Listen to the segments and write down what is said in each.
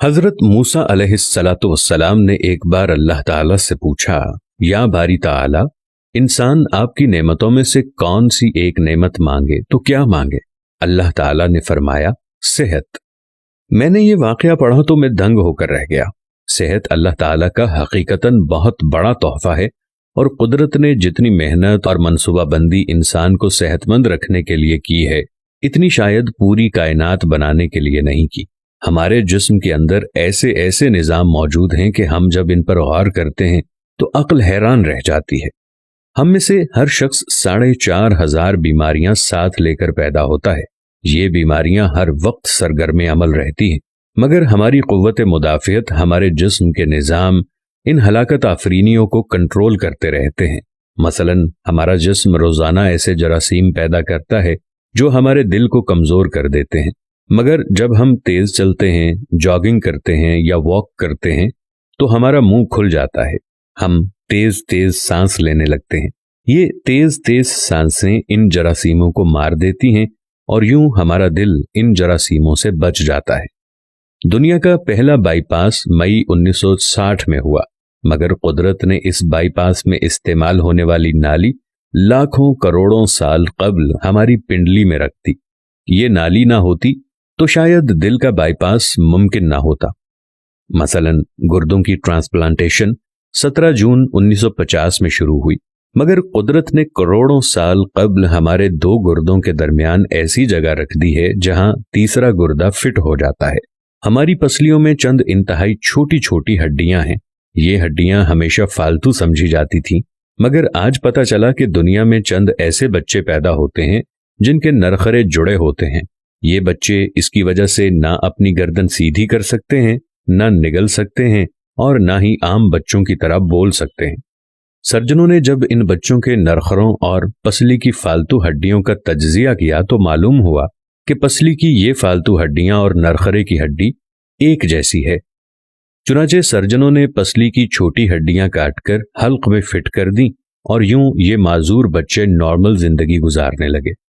حضرت موسیٰ علیہ الصلاۃ والسلام نے ایک بار اللہ تعالیٰ سے پوچھا، یا باری تعالیٰ، انسان آپ کی نعمتوں میں سے کون سی ایک نعمت مانگے تو کیا مانگے؟ اللہ تعالیٰ نے فرمایا، صحت۔ میں نے یہ واقعہ پڑھا تو میں دنگ ہو کر رہ گیا۔ صحت اللہ تعالیٰ کا حقیقتاً بہت بڑا تحفہ ہے، اور قدرت نے جتنی محنت اور منصوبہ بندی انسان کو صحت مند رکھنے کے لیے کی ہے، اتنی شاید پوری کائنات بنانے کے لیے نہیں کی۔ ہمارے جسم کے اندر ایسے ایسے نظام موجود ہیں کہ ہم جب ان پر غور کرتے ہیں تو عقل حیران رہ جاتی ہے۔ ہم میں سے ہر شخص 4,500 بیماریاں ساتھ لے کر پیدا ہوتا ہے۔ یہ بیماریاں ہر وقت سرگرم عمل رہتی ہیں، مگر ہماری قوت مدافعت، ہمارے جسم کے نظام ان ہلاکت آفرینیوں کو کنٹرول کرتے رہتے ہیں۔ مثلا ہمارا جسم روزانہ ایسے جراثیم پیدا کرتا ہے جو ہمارے دل کو کمزور کر دیتے ہیں، مگر جب ہم تیز چلتے ہیں، جاگنگ کرتے ہیں یا واک کرتے ہیں تو ہمارا منہ کھل جاتا ہے، ہم تیز تیز سانس لینے لگتے ہیں۔ یہ تیز تیز سانسیں ان جراثیموں کو مار دیتی ہیں، اور یوں ہمارا دل ان جراثیموں سے بچ جاتا ہے۔ دنیا کا پہلا بائی پاس مئی 1960 میں ہوا، مگر قدرت نے اس بائی پاس میں استعمال ہونے والی نالی لاکھوں کروڑوں سال قبل ہماری پنڈلی میں رکھ دی۔ یہ نالی نہ ہوتی تو شاید دل کا بائی پاس ممکن نہ ہوتا۔ مثلا گردوں کی ٹرانسپلانٹیشن 17 جون 1950 میں شروع ہوئی، مگر قدرت نے کروڑوں سال قبل ہمارے 2 گردوں کے درمیان ایسی جگہ رکھ دی ہے جہاں تیسرا گردہ فٹ ہو جاتا ہے۔ ہماری پسلیوں میں چند انتہائی چھوٹی چھوٹی ہڈیاں ہیں۔ یہ ہڈیاں ہمیشہ فالتو سمجھی جاتی تھیں، مگر آج پتہ چلا کہ دنیا میں چند ایسے بچے پیدا ہوتے ہیں جن کے نرخرے جڑے ہوتے ہیں۔ یہ بچے اس کی وجہ سے نہ اپنی گردن سیدھی کر سکتے ہیں، نہ نگل سکتے ہیں، اور نہ ہی عام بچوں کی طرح بول سکتے ہیں۔ سرجنوں نے جب ان بچوں کے نرخروں اور پسلی کی فالتو ہڈیوں کا تجزیہ کیا تو معلوم ہوا کہ پسلی کی یہ فالتو ہڈیاں اور نرخرے کی ہڈی ایک جیسی ہے۔ چنانچہ سرجنوں نے پسلی کی چھوٹی ہڈیاں کاٹ کر حلق میں فٹ کر دیں، اور یوں یہ معذور بچے نارمل زندگی گزارنے لگے۔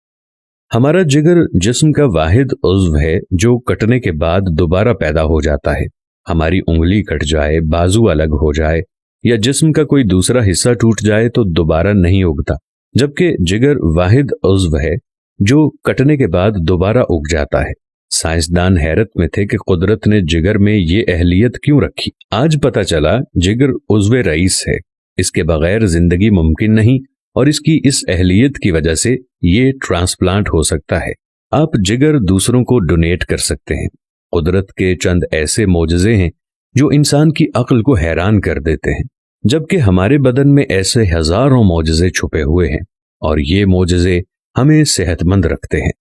ہمارا جگر جسم کا واحد عضو ہے جو کٹنے کے بعد دوبارہ پیدا ہو جاتا ہے۔ ہماری انگلی کٹ جائے، بازو الگ ہو جائے یا جسم کا کوئی دوسرا حصہ ٹوٹ جائے تو دوبارہ نہیں اگتا، جبکہ جگر واحد عضو ہے جو کٹنے کے بعد دوبارہ اگ جاتا ہے۔ سائنسدان حیرت میں تھے کہ قدرت نے جگر میں یہ اہلیت کیوں رکھی۔ آج پتہ چلا جگر عضو رئیس ہے، اس کے بغیر زندگی ممکن نہیں، اور اس کی اس اہلیت کی وجہ سے یہ ٹرانسپلانٹ ہو سکتا ہے۔ آپ جگر دوسروں کو ڈونیٹ کر سکتے ہیں۔ قدرت کے چند ایسے معجزے ہیں جو انسان کی عقل کو حیران کر دیتے ہیں، جبکہ ہمارے بدن میں ایسے ہزاروں معجزے چھپے ہوئے ہیں، اور یہ معجزے ہمیں صحت مند رکھتے ہیں۔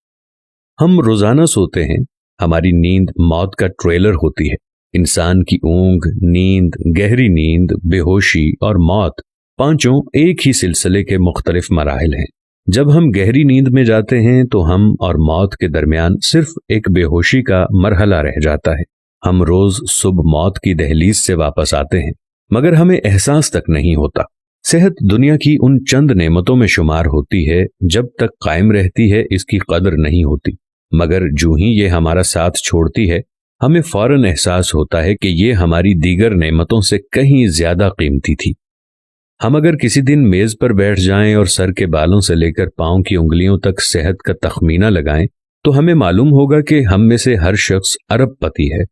ہم روزانہ سوتے ہیں، ہماری نیند موت کا ٹریلر ہوتی ہے۔ انسان کی اونگ، نیند، گہری نیند، بے ہوشی اور موت، پانچوں ایک ہی سلسلے کے مختلف مراحل ہیں۔ جب ہم گہری نیند میں جاتے ہیں تو ہم اور موت کے درمیان صرف ایک بے ہوشی کا مرحلہ رہ جاتا ہے۔ ہم روز صبح موت کی دہلیز سے واپس آتے ہیں، مگر ہمیں احساس تک نہیں ہوتا۔ صحت دنیا کی ان چند نعمتوں میں شمار ہوتی ہے، جب تک قائم رہتی ہے اس کی قدر نہیں ہوتی، مگر جو ہی یہ ہمارا ساتھ چھوڑتی ہے ہمیں فوراً احساس ہوتا ہے کہ یہ ہماری دیگر نعمتوں سے کہیں زیادہ قیمتی تھی۔ ہم اگر کسی دن میز پر بیٹھ جائیں اور سر کے بالوں سے لے کر پاؤں کی انگلیوں تک صحت کا تخمینہ لگائیں تو ہمیں معلوم ہوگا کہ ہم میں سے ہر شخص ارب پتی ہے۔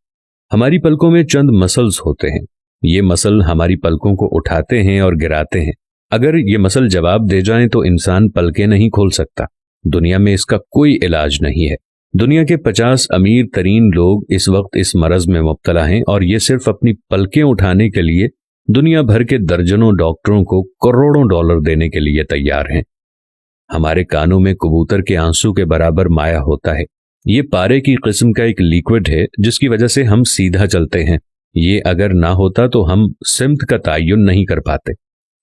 ہماری پلکوں میں چند مسلز ہوتے ہیں۔ یہ مسل ہماری پلکوں کو اٹھاتے ہیں اور گراتے ہیں۔ اگر یہ مسل جواب دے جائیں تو انسان پلکیں نہیں کھول سکتا۔ دنیا میں اس کا کوئی علاج نہیں ہے۔ دنیا کے 50 امیر ترین لوگ اس وقت اس مرض میں مبتلا ہیں، اور یہ صرف اپنی پلکیں اٹھانے کے لیے دنیا بھر کے درجنوں ڈاکٹروں کو کروڑوں ڈالر دینے کے لیے تیار ہیں۔ ہمارے کانوں میں کبوتر کے آنسو کے برابر مایع ہوتا ہے۔ یہ پارے کی قسم کا ایک لیکوڈ ہے جس کی وجہ سے ہم سیدھا چلتے ہیں۔ یہ اگر نہ ہوتا تو ہم سمت کا تعین نہیں کر پاتے۔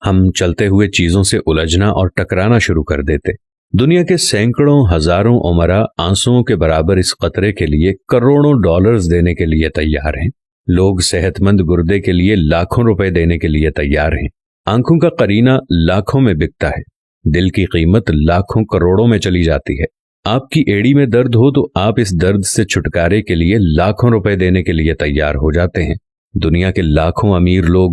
ہم چلتے ہوئے چیزوں سے الجھنا اور ٹکرانا شروع کر دیتے۔ دنیا کے سینکڑوں ہزاروں عمرا آنسوؤں کے برابر اس قطرے کے لیے کروڑوں ڈالرز دینے کے لیے تیار ہیں۔ لوگ صحت مند گردے کے لیے لاکھوں روپے دینے کے لیے تیار ہیں۔ آنکھوں کا قرینہ لاکھوں میں بکتا ہے، دل کی قیمت لاکھوں کروڑوں میں چلی جاتی ہے۔ آپ کی ایڑی میں درد ہو تو آپ اس درد سے چھٹکارے کے لیے لاکھوں روپے دینے کے لیے تیار ہو جاتے ہیں۔ دنیا کے لاکھوں امیر لوگ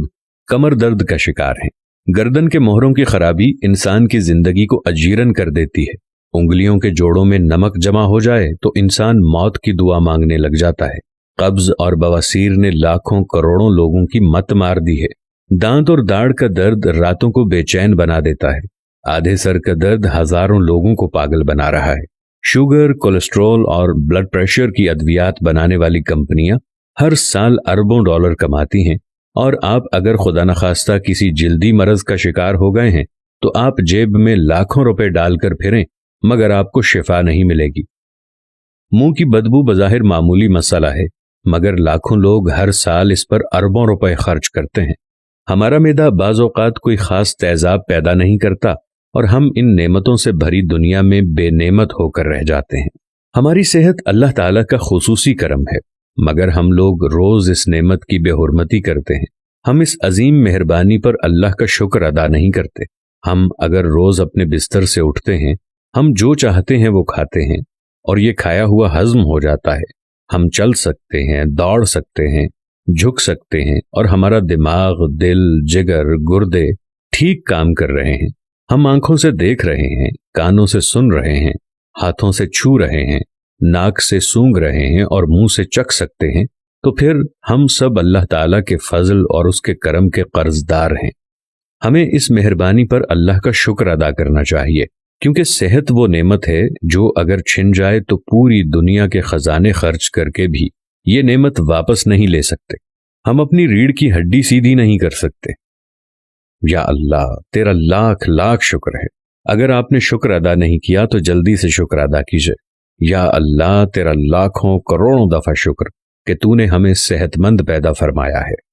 کمر درد کا شکار ہیں۔ گردن کے موہروں کی خرابی انسان کی زندگی کو اجیرن کر دیتی ہے۔ انگلیوں کے جوڑوں میں نمک جمع ہو جائے تو انسان موت کی دعا مانگنے لگ جاتا ہے۔ قبض اور بواسیر نے لاکھوں کروڑوں لوگوں کی مت مار دی ہے۔ دانت اور داڑھ کا درد راتوں کو بے چین بنا دیتا ہے۔ آدھے سر کا درد ہزاروں لوگوں کو پاگل بنا رہا ہے۔ شوگر، کولیسٹرول اور بلڈ پریشر کی ادویات بنانے والی کمپنیاں ہر سال اربوں ڈالر کماتی ہیں، اور آپ اگر خدا نخواستہ کسی جلدی مرض کا شکار ہو گئے ہیں تو آپ جیب میں لاکھوں روپے ڈال کر پھریں مگر آپ کو شفا نہیں ملے گی۔ منہ کی بدبو بظاہر معمولی مسئلہ ہے، مگر لاکھوں لوگ ہر سال اس پر اربوں روپے خرچ کرتے ہیں۔ ہمارا معدہ بعض اوقات کوئی خاص تیزاب پیدا نہیں کرتا اور ہم ان نعمتوں سے بھری دنیا میں بے نعمت ہو کر رہ جاتے ہیں۔ ہماری صحت اللہ تعالیٰ کا خصوصی کرم ہے، مگر ہم لوگ روز اس نعمت کی بے حرمتی کرتے ہیں۔ ہم اس عظیم مہربانی پر اللہ کا شکر ادا نہیں کرتے۔ ہم اگر روز اپنے بستر سے اٹھتے ہیں، ہم جو چاہتے ہیں وہ کھاتے ہیں اور یہ کھایا ہوا ہضم ہو جاتا ہے۔ ہم چل سکتے ہیں، دوڑ سکتے ہیں، جھک سکتے ہیں، اور ہمارا دماغ، دل، جگر، گردے ٹھیک کام کر رہے ہیں۔ ہم آنکھوں سے دیکھ رہے ہیں، کانوں سے سن رہے ہیں، ہاتھوں سے چھو رہے ہیں، ناک سے سونگھ رہے ہیں اور منہ سے چکھ سکتے ہیں، تو پھر ہم سب اللہ تعالیٰ کے فضل اور اس کے کرم کے قرض دار ہیں۔ ہمیں اس مہربانی پر اللہ کا شکر ادا کرنا چاہیے، کیونکہ صحت وہ نعمت ہے جو اگر چھن جائے تو پوری دنیا کے خزانے خرچ کر کے بھی یہ نعمت واپس نہیں لے سکتے۔ ہم اپنی ریڑھ کی ہڈی سیدھی نہیں کر سکتے۔ یا اللہ، تیرا لاکھ لاکھ شکر ہے۔ اگر آپ نے شکر ادا نہیں کیا تو جلدی سے شکر ادا کیجئے۔ یا اللہ، تیرا لاکھوں کروڑوں دفعہ شکر کہ تو نے ہمیں صحت مند پیدا فرمایا ہے۔